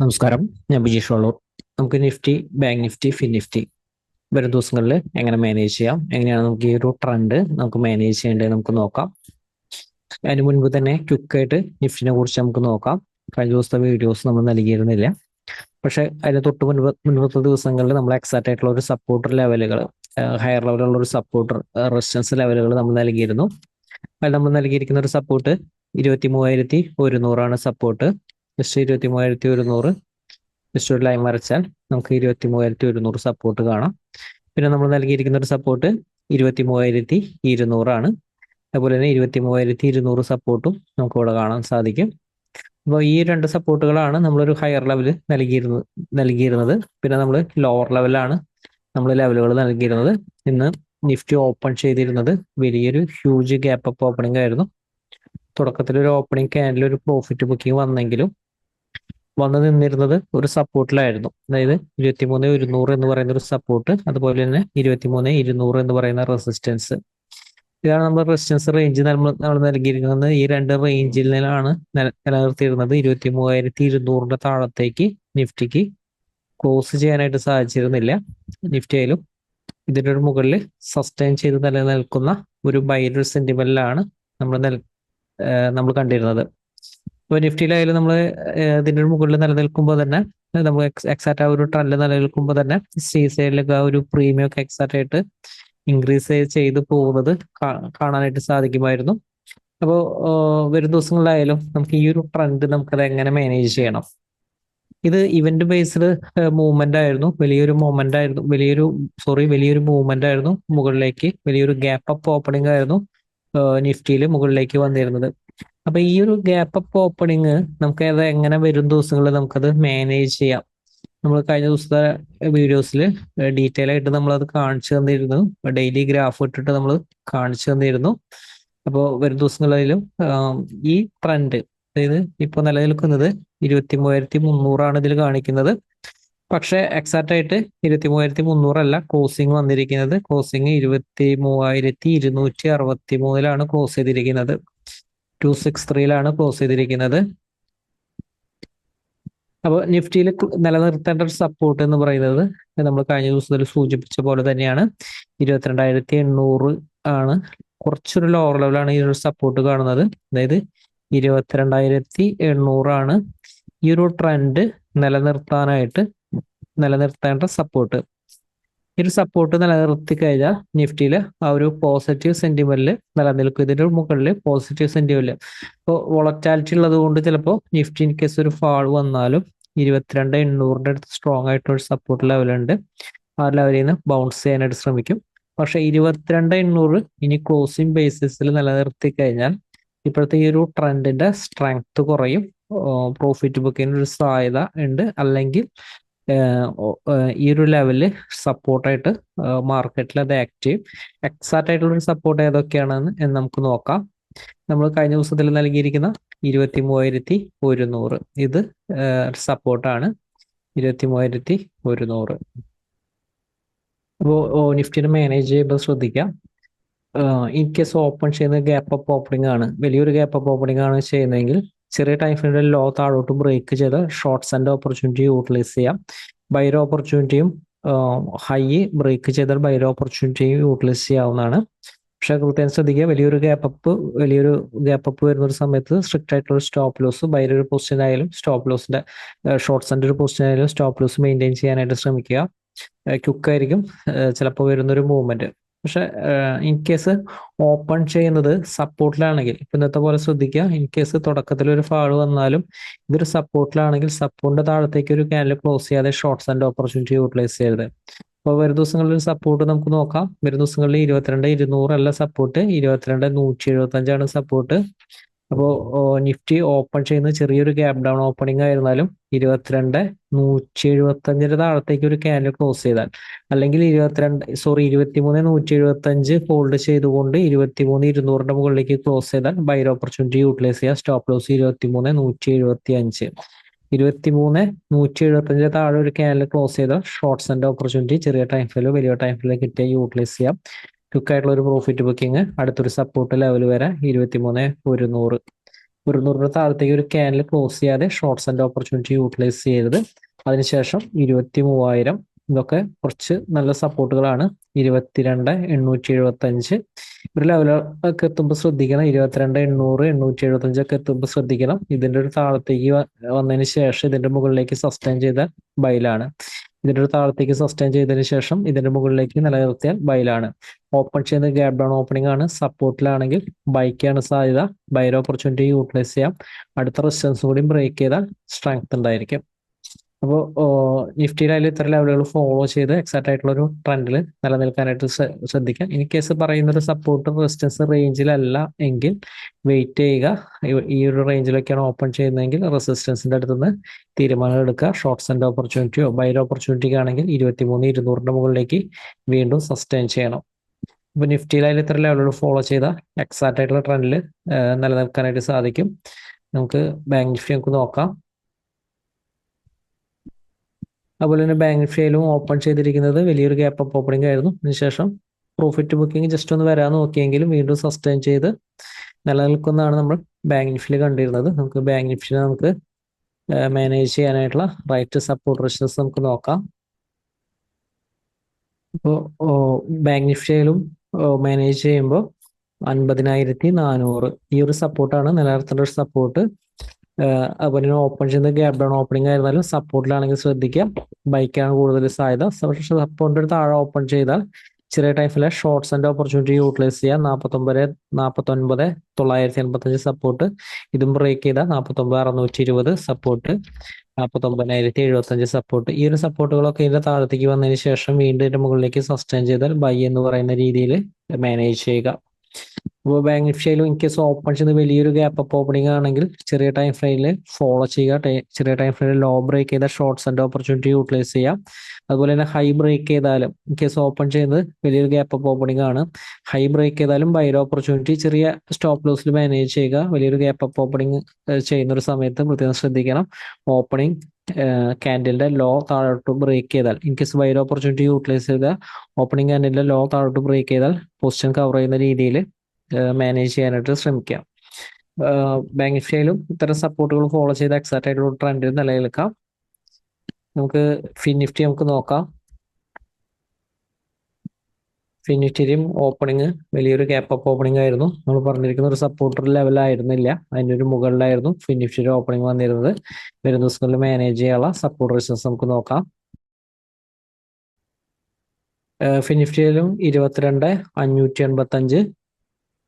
നമസ്കാരം, ഞാൻ ബിജീഷ് വള്ളൂർ. നമുക്ക് Nifty, bank Nifty, fin Nifty വരും ദിവസങ്ങളിൽ എങ്ങനെ മാനേജ് ചെയ്യാം, എങ്ങനെയാണ് നമുക്ക് ഈ ഒരു ട്രെൻഡ് നമുക്ക് മാനേജ് ചെയ്യേണ്ടത് നമുക്ക് നോക്കാം. അതിന് മുൻപ് തന്നെ ക്വിക്കായിട്ട് നിഫ്റ്റിനെ കുറിച്ച് നമുക്ക് നോക്കാം. കഴിഞ്ഞ ദിവസത്തെ വീഡിയോസ് നമ്മൾ നൽകിയിരുന്നില്ല, പക്ഷെ അതിന് തൊട്ട് മുൻപത്തെ ദിവസങ്ങളിൽ നമ്മൾ എക്സാക്റ്റ് ആയിട്ടുള്ള ഒരു സപ്പോർട്ടർ ലെവലുകൾ, ഹയർ ലെവലുള്ള ഒരു സപ്പോർട്ടർ റെസിസ്റ്റൻസ് ലെവലുകൾ നമ്മൾ നൽകിയിരുന്നു. അതിൽ നമ്മൾ നൽകിയിരിക്കുന്ന ഒരു സപ്പോർട്ട് 23,100 സപ്പോർട്ട്. ജസ്റ്റ് 23,100 ജസ്റ്റ് ഒരു ലൈൻ വരച്ചാൽ നമുക്ക് 23,100 സപ്പോർട്ട് കാണാം. പിന്നെ നമ്മൾ നൽകിയിരിക്കുന്ന ഒരു സപ്പോർട്ട് 23,200 അതുപോലെ തന്നെ 23,200 സപ്പോർട്ടും നമുക്ക് ഇവിടെ കാണാൻ സാധിക്കും. അപ്പോൾ ഈ രണ്ട് സപ്പോർട്ടുകളാണ് നമ്മളൊരു ഹയർ ലെവൽ നൽകിയിരുന്നത്. പിന്നെ നമ്മൾ ലോവർ ലെവലാണ് നമ്മൾ ലെവലുകൾ നൽകിയിരുന്നത്. ഇന്ന് നിഫ്റ്റി ഓപ്പൺ ചെയ്തിരുന്നത് വലിയൊരു ഹ്യൂജ് ഗ്യാപ്പ് അപ്പ് ഓപ്പണിംഗ് ആയിരുന്നു. തുടക്കത്തിൽ ഒരു ഓപ്പണിംഗ് ക്യാൻഡിൽ ഒരു പ്രോഫിറ്റ് ബുക്കിംഗ് വന്നെങ്കിലും വന്നു നിന്നിരുന്നത് ഒരു സപ്പോർട്ടിലായിരുന്നു. അതായത് 23,100 എന്ന് പറയുന്ന ഒരു സപ്പോർട്ട്, അതുപോലെ തന്നെ 23,200 എന്ന് പറയുന്ന റെസിസ്റ്റൻസ്. ഇതാണ് നമ്മൾ റെസിസ്റ്റൻസ് റേഞ്ച് നമ്മൾ നൽകിയിരിക്കുന്നത്. ഈ രണ്ട് റേഞ്ചിലാണ് നിലനിർത്തിയിരുന്നത്. 23,200 താഴത്തേക്ക് നിഫ്റ്റിക്ക് ക്ലോസ് ചെയ്യാനായിട്ട് സാധിച്ചിരുന്നില്ല. നിഫ്റ്റി ആയാലും ഇതിൻ്റെ ഒരു മുകളിൽ സസ്റ്റൈൻ ചെയ്ത് നിലനിൽക്കുന്ന ഒരു ബൈഡർ സെന്റിമെന്റിലാണ് നമ്മൾ കണ്ടിരുന്നത്. ഇപ്പോൾ നിഫ്റ്റിയിലായാലും നമ്മൾ ഇതിൻ്റെ മുകളിൽ നിലനിൽക്കുമ്പോൾ തന്നെ നമ്മൾ എക്സാക്റ്റ് ആ ഒരു ട്രെൻഡ് നിലനിൽക്കുമ്പോൾ തന്നെ സൈഡിലൊക്കെ ആ ഒരു പ്രീമിയം ഒക്കെ എക്സാക്റ്റ് ആയിട്ട് ഇൻക്രീസ് ചെയ്ത് പോകുന്നത് കാണാനായിട്ട് സാധിക്കുമായിരുന്നു. അപ്പോൾ വരും ദിവസങ്ങളിലായാലും നമുക്ക് ഈ ഒരു ട്രെൻഡ് നമുക്കത് എങ്ങനെ മാനേജ് ചെയ്യണം. ഇത് ഇവന്റ് ബേസ്ഡ് മൂവ്മെന്റ് ആയിരുന്നു, വലിയൊരു മൂവ്മെന്റ് ആയിരുന്നു. മുകളിലേക്ക് വലിയൊരു ഗ്യാപ്പ് അപ്പ് ഓപ്പണിംഗ് ആയിരുന്നു നിഫ്റ്റിയിൽ മുകളിലേക്ക് വന്നിരുന്നത്. അപ്പൊ ഈ ഒരു ഗ്യാപ്പ് അപ്പ് ഓപ്പണിങ് നമുക്ക് അത് എങ്ങനെ വരും ദിവസങ്ങളിൽ നമുക്കത് മാനേജ് ചെയ്യാം. നമ്മൾ കഴിഞ്ഞ ദിവസത്തെ വീഡിയോസിൽ ഡീറ്റെയിൽ ആയിട്ട് നമ്മൾ അത് കാണിച്ചു തന്നിരുന്നു. ഡെയിലി ഗ്രാഫ് ഇട്ടിട്ട് നമ്മൾ കാണിച്ചു തന്നിരുന്നു. അപ്പോൾ വരും ദിവസങ്ങളിലും ഈ ട്രെൻഡ്, അതായത് ഇപ്പോൾ നിലനിൽക്കുന്നത് 23,300 ഇതിൽ കാണിക്കുന്നത്. പക്ഷെ എക്സാക്റ്റ് ആയിട്ട് 23,300 അല്ല ക്ലോസിംഗ് വന്നിരിക്കുന്നത്. ക്ലോസിംഗ് 23,263 ക്ലോസ് ചെയ്തിരിക്കുന്നത്. 263 ക്ലോസ് ചെയ്തിരിക്കുന്നത്. അപ്പോൾ നിഫ്റ്റിയിൽ നിലനിർത്തേണ്ട ഒരു സപ്പോർട്ട് എന്ന് പറയുന്നത് നമ്മൾ കഴിഞ്ഞ ദിവസത്തിൽ സൂചിപ്പിച്ച പോലെ തന്നെയാണ് 22,800 ആണ്. കുറച്ചൊരു ലോവർ ലെവലാണ് ഈ ഒരു സപ്പോർട്ട് കാണുന്നത്. അതായത് 22,800 ഈ ഒരു ട്രെൻഡ് നിലനിർത്തേണ്ട സപ്പോർട്ട്. ഈ ഒരു സപ്പോർട്ട് നിലനിർത്തി കഴിഞ്ഞാൽ നിഫ്റ്റിയിൽ ആ ഒരു പോസിറ്റീവ് സെന്റിമെന്റിൽ നിലനിൽക്കും. ഇതിന്റെ മുകളിൽ പോസിറ്റീവ് സെന്റിമെന്റ്. ഇപ്പോൾ വോളറ്റാലിറ്റി ഉള്ളത് കൊണ്ട് ചിലപ്പോൾ നിഫ്റ്റി ഇൻ കേസ് ഒരു ഫാൾ വന്നാലും 22,800 അടുത്ത് സ്ട്രോങ് ആയിട്ടൊരു സപ്പോർട്ട് ലെവലുണ്ട്. ആ ലെവലിൽ നിന്ന് ബൗൺസ് ചെയ്യാനായിട്ട് ശ്രമിക്കും. പക്ഷെ 22,800 ഇനി ക്ലോസിംഗ് ബേസിസിൽ നിലനിർത്തി കഴിഞ്ഞാൽ ഇപ്പോഴത്തെ ഈ ഒരു ട്രെൻഡിന്റെ സ്ട്രെങ്ത് കുറയും. പ്രോഫിറ്റ് ബുക്കിന് ഒരു സാധ്യത ഉണ്ട്. അല്ലെങ്കിൽ ഈ ഒരു ലെവലിൽ സപ്പോർട്ടായിട്ട് മാർക്കറ്റിൽ അത് ആക്റ്റീവ് എക്സാക്റ്റ് ആയിട്ടുള്ള ഒരു സപ്പോർട്ട് ഏതൊക്കെയാണെന്ന് നമുക്ക് നോക്കാം. നമ്മൾ കഴിഞ്ഞ ദിവസത്തിൽ നൽകിയിരിക്കുന്ന 23,100 ഇത് സപ്പോർട്ടാണ്. 23,100. അപ്പോൾ നിഫ്റ്റിനെ മാനേജ് ചെയ്യുമ്പോൾ ശ്രദ്ധിക്കാം. ഇൻ കേസ് ഓപ്പൺ ചെയ്യുന്ന ഗ്യാപ്പ് അപ്പ് ഓപ്പണിംഗ് ആണ്, വലിയൊരു ഗ്യാപ്പ് അപ്പ് ഓപ്പണിംഗ് ആണ് ചെയ്യുന്നതെങ്കിൽ ചെറിയ ടൈം ഫ്രെയിമിൽ ലോ താഴോട്ട് ബ്രേക്ക് ചെയ്ത് ഷോർട്ട്സ് ആൻഡ് ഓപ്പർച്യൂണിറ്റി യൂട്ടിലൈസ് ചെയ്യാം. ബൈർ ഓപ്പർച്യൂണിറ്റിയും ഹൈ ബ്രേക്ക് ചെയ്താൽ ബൈർ ഓപ്പർച്യൂണിറ്റിയും യൂട്ടിലൈസ് ചെയ്യാവുന്നതാണ്. പക്ഷെ കൃത്യം ശ്രദ്ധിക്കുക, വലിയൊരു ഗ്യാപ്പ് അപ്പ് വരുന്ന ഒരു സമയത്ത് സ്ട്രിക്റ്റ് ആയിട്ടുള്ള സ്റ്റോപ്പ് ലോസ്, ബൈർ ഒരു പൊസിഷൻ ആയാലും സ്റ്റോപ്പ് ലോസിന്റെ ഷോർട്ട്സ് ആൻഡ് ഒരു പൊസിഷൻ ആയാലും സ്റ്റോപ്പ് ലോസ് മെയിൻറ്റെയിൻ ചെയ്യാനായിട്ട് ശ്രമിക്കുക. ക്വിക്കായിരിക്കും ചിലപ്പോൾ വരുന്നൊരു മൂവ്മെന്റ്. പക്ഷെ ഇൻ കേസ് ഓപ്പൺ ചെയ്യുന്നത് സപ്പോർട്ടിലാണെങ്കിൽ, ഇപ്പൊ ഇന്നത്തെ പോലെ ശ്രദ്ധിക്കുക, ഇൻ കേസ് തുടക്കത്തിൽ ഒരു ഫാൾ വന്നാലും ഇതൊരു സപ്പോർട്ടിലാണെങ്കിൽ സപ്പോർട്ടിന്റെ താഴത്തേക്ക് ഒരു ക്യാൻഡിൽ ക്ലോസ് ചെയ്യാതെ ഷോർട്ട്സ് ആൻഡ് ഓപ്പർച്യൂണിറ്റി യൂട്ടിലൈസ് ചെയ്യരുത്. അപ്പോൾ വരും ദിവസങ്ങളിൽ സപ്പോർട്ട് നമുക്ക് നോക്കാം. വരും ദിവസങ്ങളിൽ 22,200 അല്ല സപ്പോർട്ട്, 22,175 സപ്പോർട്ട്. അപ്പോൾ നിഫ്റ്റി ഓപ്പൺ ചെയ്യുന്ന ചെറിയൊരു ഗ്യാപ് ഡൗൺ ഓപ്പണിംഗ് ആയിരുന്നാലും 22,175 താഴത്തേക്ക് ഒരു ക്യാൻഡിൽ ക്ലോസ് ചെയ്താൽ, അല്ലെങ്കിൽ 23,175 ഹോൾഡ് ചെയ്തുകൊണ്ട് 23,200 മുകളിലേക്ക് ക്ലോസ് ചെയ്താൽ ബൈർ ഓപ്പർച്യൂണിറ്റി യൂട്ടിലൈസ് ചെയ്യുക. Stop loss 23,175. 23,175 താഴെ ഒരു ക്യാൻഡിൽ ക്ലോസ് ചെയ്താൽ ഷോർട്ട്സ് ആൻഡ് ഓപ്പർച്യൂണിറ്റി ചെറിയ ടൈം ഫ്രെയിലോ വലിയ ടൈം ഫ്രെയിലോ കിട്ടിയാൽ യൂട്ടിലൈസ് ചെയ്യാം. ക്വിക്കായിട്ടുള്ള ഒരു പ്രോഫിറ്റ് ബുക്കിംഗ് അടുത്തൊരു സപ്പോർട്ട് ലെവൽ വരെ 23,100. ഒരു 100 താഴത്തേക്ക് ഒരു ക്യാനിൽ ക്ലോസ് ചെയ്യാതെ ഷോർട്ട്സ് ആൻഡ് ഓപ്പർച്യൂണിറ്റി യൂട്ടിലൈസ് ചെയ്യരുത്. അതിനുശേഷം 23,000 ഇതൊക്കെ കുറച്ച് നല്ല സപ്പോർട്ടുകളാണ്. 22,875 ഒരു ലെവലൊക്കെ എത്തുമ്പോൾ ശ്രദ്ധിക്കണം. 22,800 875 എത്തുമ്പോൾ ശ്രദ്ധിക്കണം. ഇതിന്റെ ഒരു താഴത്തേക്ക് വന്നതിന് ശേഷം ഇതിന്റെ മുകളിലേക്ക് സസ്റ്റെയിൻ ചെയ്താൽ ബൈലാണ്. ഇതിന്റെ ഒരു താഴത്തേക്ക് സസ്റ്റെയിൻ ചെയ്തതിന് ശേഷം ഇതിന്റെ മുകളിലേക്ക് നിലനിർത്തിയാൽ ബൈലാണ്. ഓപ്പൺ ചെയ്യുന്ന ഗ്യാപ് ഡൗൺ ഓപ്പണിംഗ് ആണ്. സപ്പോർട്ടിലാണെങ്കിൽ ബൈക്കാണ് സാധ്യത. ബൈർ ഓപ്പർച്യൂണിറ്റി യൂട്ടിലൈസ് ചെയ്യാം. അടുത്ത റെസിസ്റ്റൻസ് കൂടി ബ്രേക്ക് ചെയ്താൽ സ്ട്രെങ്ത് ഉണ്ടായിരിക്കും. അപ്പോൾ നിഫ്റ്റിയിലായാലും ഇത്തരം ലെവലുകൾ ഫോളോ ചെയ്ത് എക്സാക്ട് ആയിട്ടുള്ള ഒരു ട്രെൻഡിൽ നിലനിൽക്കാനായിട്ട് ശ്രദ്ധിക്കാം. ഇൻ കേസ് പറയുന്ന ഒരു സപ്പോർട്ട് റെസിസ്റ്റൻസ് റേഞ്ചിലല്ല എങ്കിൽ വെയിറ്റ് ചെയ്യുക. ഈ ഒരു റേഞ്ചിലൊക്കെയാണ് ഓപ്പൺ ചെയ്യുന്നതെങ്കിൽ റെസിസ്റ്റൻസിന്റെ അടുത്തുനിന്ന് തീരുമാനം എടുക്കുക. ഷോർട്ട്സ് ആൻഡ് ഓപ്പർച്യൂണിറ്റിയോ ബൈർ ഓപ്പർച്യൂണിറ്റിക്ക് ആണെങ്കിൽ 23,200 മുകളിലേക്ക് വീണ്ടും സസ്റ്റെയിൻ ചെയ്യണം. ഇപ്പൊ നിഫ്റ്റിയിലായാലും ഇത്തരം ലെവലുകൾ ഫോളോ ചെയ്ത എക്സാക്ട് ആയിട്ടുള്ള ട്രെൻഡിൽ നിലനിൽക്കാനായിട്ട് സാധിക്കും. നമുക്ക് ബാങ്ക് നിഫ്റ്റി നമുക്ക് നോക്കാം. അതുപോലെ തന്നെ ബാങ്ക് നിഫ്റ്റിയിലും ഓപ്പൺ ചെയ്തിരിക്കുന്നത് വലിയൊരു ഗ്യാപ്പ് അപ്പ് ഓപ്പണിംഗ് ആയിരുന്നു. അതിനുശേഷം പ്രോഫിറ്റ് ബുക്കിംഗ് ജസ്റ്റ് ഒന്ന് വരാൻ നോക്കിയെങ്കിലും വീണ്ടും സസ്റ്റെയിൻ ചെയ്ത് നിലനിൽക്കുന്നതാണ് നമ്മൾ ബാങ്ക് നിഫ്റ്റിയിൽ കണ്ടിരുന്നത്. നമുക്ക് ബാങ്ക് നിഫ്റ്റിയിൽ നമുക്ക് മാനേജ് ചെയ്യാനായിട്ടുള്ള റൈറ്റ് സപ്പോർട്ട് റെസിസ്റ്റൻസ് നമുക്ക് നോക്കാം. ഇപ്പോൾ ബാങ്ക് നിഫ്റ്റിയിലും മാനേജ് ചെയ്യുമ്പോൾ 50,400 ഈ ഒരു സപ്പോർട്ടാണ് നിലനിർത്തേണ്ട ഒരു സപ്പോർട്ട്. അതുപോലെ ഓപ്പൺ ചെയ്യുന്ന ഗ്യാപ് ഡൗൺ ഓപ്പണിംഗ് ആയിരുന്നാലും സപ്പോർട്ടിലാണെങ്കിൽ ശ്രദ്ധിക്കുക. ബൈക്കാണ് കൂടുതൽ സാധ്യത. സപ്പോർട്ടിന്റെ താഴെ ഓപ്പൺ ചെയ്താൽ ചെറിയ ടൈമിലെ ഷോർട്ട്സ് ആൻഡ് ഓപ്പർച്യൂണിറ്റി യൂട്ടിലൈസ് ചെയ്യാം. 49,985 സപ്പോർട്ട്. ഇതും ബ്രേക്ക് ചെയ്താൽ 49,620 സപ്പോർട്ട്. 49,075 സപ്പോർട്ട്. ഈ ഒരു സപ്പോർട്ടുകളൊക്കെ ഇതിന്റെ താഴത്തേക്ക് വന്നതിന് ശേഷം വീണ്ടും ഇതിന്റെ മുകളിലേക്ക് സസ്റ്റെയിൻ ചെയ്താൽ ബൈ എന്ന് പറയുന്ന രീതിയിൽ മാനേജ് ചെയ്യുക. അപ്പോൾ ബാങ്ക് നിഫ്റ്റിയിലും ഇൻ കേസ് ഓപ്പൺ ചെയ്ത് വലിയൊരു ഗ്യാപ്പ് അപ്പ് ഓപ്പണിംഗ് ആണെങ്കിൽ ചെറിയ ടൈം ഫ്രെയിമിൽ ഫോളോ ചെയ്യുക. ചെറിയ ടൈം ഫ്രെയിമിൽ ലോ ബ്രേക്ക് ചെയ്താൽ ഷോർട്ട്സ് ആൻഡ് ഓപ്പർച്യൂണിറ്റി യൂട്ടിലൈസ് ചെയ്യാം. അതുപോലെ തന്നെ ഹൈ ബ്രേക്ക് ചെയ്താലും ഇൻ കേസ് ഓപ്പൺ ചെയ്യുന്നത് വലിയൊരു ഗ്യാപ്പ് അപ്പ് ഓപ്പണിംഗ് ആണ്, ഹൈ ബ്രേക്ക് ചെയ്താലും ബൈർ ഓപ്പർച്യൂണിറ്റി ചെറിയ സ്റ്റോപ്പ് ലോസിൽ മാനേജ് ചെയ്യുക. വലിയൊരു ഗ്യാപ്പ് അപ്പ് ഓപ്പണിംഗ് ചെയ്യുന്ന ഒരു സമയത്ത് പ്രത്യേകം ശ്രദ്ധിക്കണം. ഓപ്പണിംഗ് ക്യാൻഡിലിന്റെ ലോ താഴോട്ട് ബ്രേക്ക് ചെയ്താൽ ഇൻ കേസ് ബൈർ ഓപ്പർച്യൂണിറ്റി യൂട്ടിലൈസ് ചെയ്താൽ ഓപ്പണിംഗ് ക്യാൻഡിലിന്റെ ലോ താഴോട്ട് ബ്രേക്ക് ചെയ്താൽ പൊസിഷൻ കവർ ചെയ്യുന്ന രീതിയിൽ മാനേജ് ചെയ്യാനായിട്ട് ശ്രമിക്കാം. ബാങ്ക് നിഫ്റ്റിയിലും ഇത്തരം സപ്പോർട്ടുകൾ ഫോളോ ചെയ്ത് എക്സാക്ട് ആയിട്ടുള്ള ട്രെൻഡിൽ നിലനിൽക്കാം. നമുക്ക് ഫിൻ നിഫ്റ്റി നമുക്ക് നോക്കാം. ഫിൻ നിഫ്റ്റിയിലും ഓപ്പണിംഗ് വലിയൊരു ഗ്യാപ്പ് അപ്പ് ഓപ്പണിംഗ് ആയിരുന്നു. നമ്മൾ പറഞ്ഞിരിക്കുന്ന ഒരു സപ്പോർട്ടർ ലെവലായിരുന്നില്ല, അതിൻ്റെ ഒരു മുകളിലായിരുന്നു ഫിൻ നിഫ്റ്റിയുടെ ഓപ്പണിംഗ് വന്നിരുന്നത്. വരുന്ന ദിവസങ്ങളിൽ മാനേജ് ചെയ്യാനുള്ള സപ്പോർട്ട് റെസിസ്റ്റൻസ് നമുക്ക് നോക്കാം. ഫിൻ നിഫ്റ്റിയിലും 22,585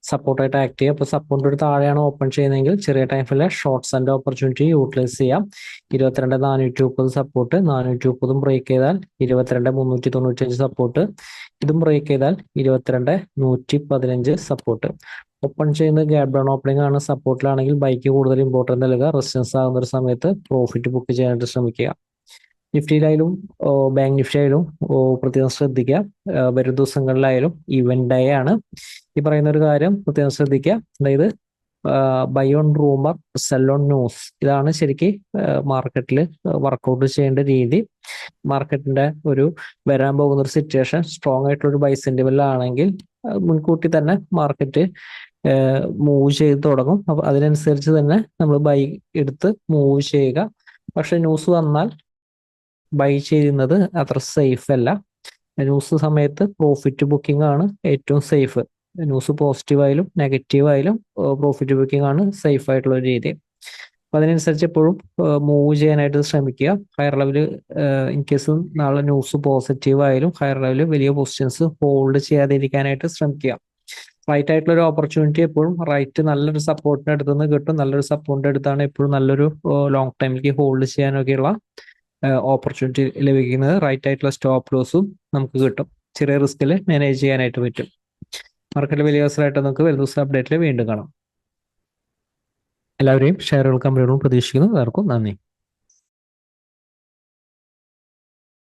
സപ്പോർട്ടായിട്ട് ആക്ട് ചെയ്യുക. അപ്പോൾ സപ്പോർട്ടിന്റെ ഒരു താഴെയാണ് ഓപ്പൺ ചെയ്യുന്നതെങ്കിൽ ചെറിയ ടൈമിലെ ഷോർട്ട്സ് ആൻഡ് ഓപ്പർച്യൂണിറ്റി യൂട്ടിലൈസ് ചെയ്യാം. 22,430 സപ്പോർട്ട്. 430 ബ്രേക്ക് ചെയ്താൽ 22,395 സപ്പോർട്ട്. ഇതും ബ്രേക്ക് ചെയ്താൽ 22,115 സപ്പോർട്ട്. ഓപ്പൺ ചെയ്യുന്ന ഗ്യാപ് ഡൗൺ ഓപ്പണിംഗ് ആണ്. സപ്പോർട്ടിലാണെങ്കിൽ ബൈക്ക് കൂടുതൽ ഇമ്പോർട്ടൻസ് നൽകുക. റെസിസ്റ്റൻസ് ആകുന്ന ഒരു സമയത്ത് പ്രോഫിറ്റ് ബുക്ക് ചെയ്യാനായിട്ട് ശ്രമിക്കുക. നിഫ്റ്റിയിലായാലും ബാങ്ക് നിഫ്റ്റിയിലായാലും പ്രത്യേകം ശ്രദ്ധിക്കുക. വരും ദിവസങ്ങളിലായാലും ഇവന്റ് ഡേ ആണ്. ഈ പറയുന്ന ഒരു കാര്യം പ്രത്യേകം ശ്രദ്ധിക്കുക. അതായത് buy on rumour, sell on news. ഇതാണ് ശരിക്ക് മാർക്കറ്റിൽ വർക്കൗട്ട് ചെയ്യേണ്ട രീതി. മാർക്കറ്റിന്റെ ഒരു വരാൻ പോകുന്ന ഒരു സിറ്റുവേഷൻ സ്ട്രോങ് ആയിട്ടുള്ള ഒരു ബൈ സെന്റിമെന്റിലാണെങ്കിൽ മുൻകൂട്ടി തന്നെ മാർക്കറ്റ് മൂവ് ചെയ്ത് തുടങ്ങും. അപ്പൊ അതിനനുസരിച്ച് തന്നെ നമ്മൾ ബൈ എടുത്ത് മൂവ് ചെയ്യുക. പക്ഷെ ന്യൂസ് വന്നാൽ ബൈ ചെയ്യുന്നത് അത്ര സേഫ് അല്ല. ന്യൂസ് സമയത്ത് പ്രോഫിറ്റ് ബുക്കിംഗ് ആണ് ഏറ്റവും സേഫ്. ന്യൂസ് പോസിറ്റീവായാലും നെഗറ്റീവായാലും പ്രോഫിറ്റ് ബുക്കിംഗ് ആണ് സേഫ് ആയിട്ടുള്ള ഒരു രീതി. അപ്പൊ അതിനനുസരിച്ച് എപ്പോഴും മൂവ് ചെയ്യാനായിട്ട് ശ്രമിക്കുക. ഹയർ ലെവല് ഇൻ കേസ് നാളെ ന്യൂസ് പോസിറ്റീവ് ആയാലും ഹയർ ലെവല് വലിയ പൊസിഷൻസ് ഹോൾഡ് ചെയ്യാതിരിക്കാനായിട്ട് ശ്രമിക്കുക. റൈറ്റ് ആയിട്ടുള്ള ഒരു ഓപ്പർച്യൂണിറ്റി എപ്പോഴും റൈറ്റ് നല്ലൊരു സപ്പോർട്ടിന്റെ അടുത്ത് നിന്ന് കിട്ടും. നല്ലൊരു സപ്പോർട്ടിന്റെ അടുത്താണ് എപ്പോഴും നല്ലൊരു ലോങ് ടൈമിലേക്ക് ഹോൾഡ് ചെയ്യാനൊക്കെയുള്ള ഓപ്പർച്യൂണിറ്റി ലഭിക്കുന്നത്. റൈറ്റ് ആയിട്ടുള്ള സ്റ്റോപ്പ് ലോസും നമുക്ക് കിട്ടും. ചെറിയ റിസ്കിൽ മാനേജ് ചെയ്യാനായിട്ട് പറ്റും. മാർക്കറ്റിൽ വലിയ അവസരമായിട്ട് നമുക്ക് വരുന്ന ദിവസം അപ്ഡേറ്റിൽ വീണ്ടും കാണാം. എല്ലാവരെയും ഷെയറുകൾ കമ്പനികളും പ്രതീക്ഷിക്കുന്നു. എല്ലാവർക്കും നന്ദി.